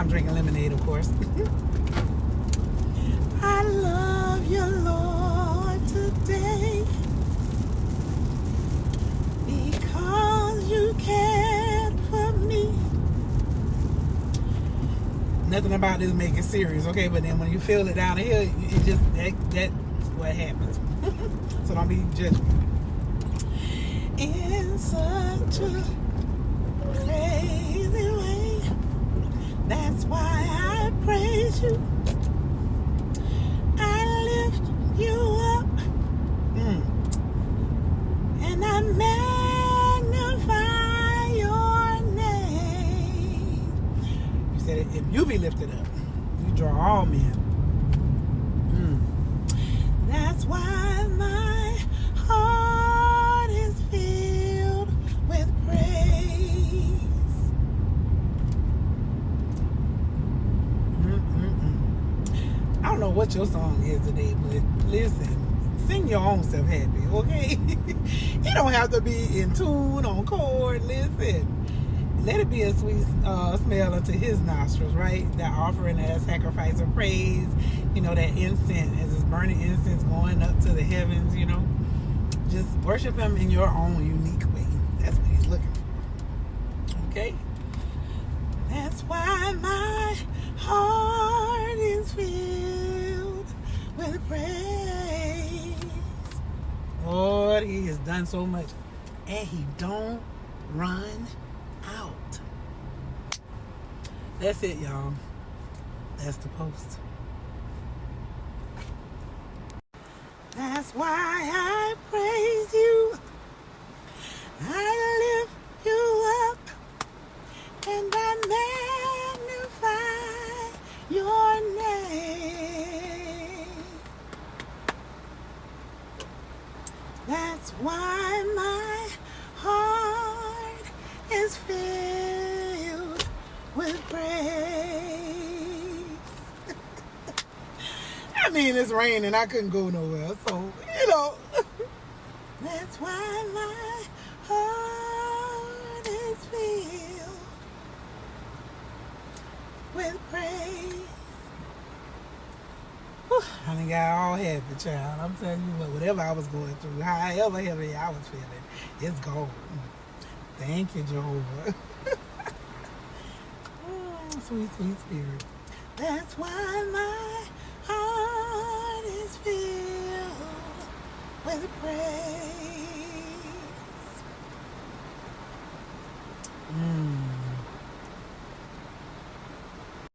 I'm drinking lemonade, of course. I love you, Lord, today, because you cared for me. Nothing about this make it serious, okay? But then when you feel it down here, it just that's what happens. So don't be judging. In such a crazy way, that's why I praise you. I lift you up, and I magnify your name. You said if you be lifted up, you draw all men. That's why my heart is filled with praise. I don't know what your song is today, but listen, sing your own self happy, okay? You don't have to be in tune, on chord. Listen, let it be a sweet smell unto his nostrils, right? That offering, that sacrifice of praise, you know, that incense, as it's burning incense going up to the heavens, you know. Just worship him in your own unique way. That's what he's looking for, okay? That's why my heart is filled with praise. Lord, he has done so much, and he don't run out. That's it, y'all. That's the post. That's why I praise you. I lift you up, and I magnify your name. That's why my heart is filled with praise. I mean, it's raining. I couldn't go nowhere. So, you know. That's why my heart is filled with praise. Whew, I done got all happy, child. I'm telling you what, whatever I was going through, however heavy I was feeling, it's gone. Thank you, Jehovah. Sweet, sweet spirit. That's why my heart is filled with praise.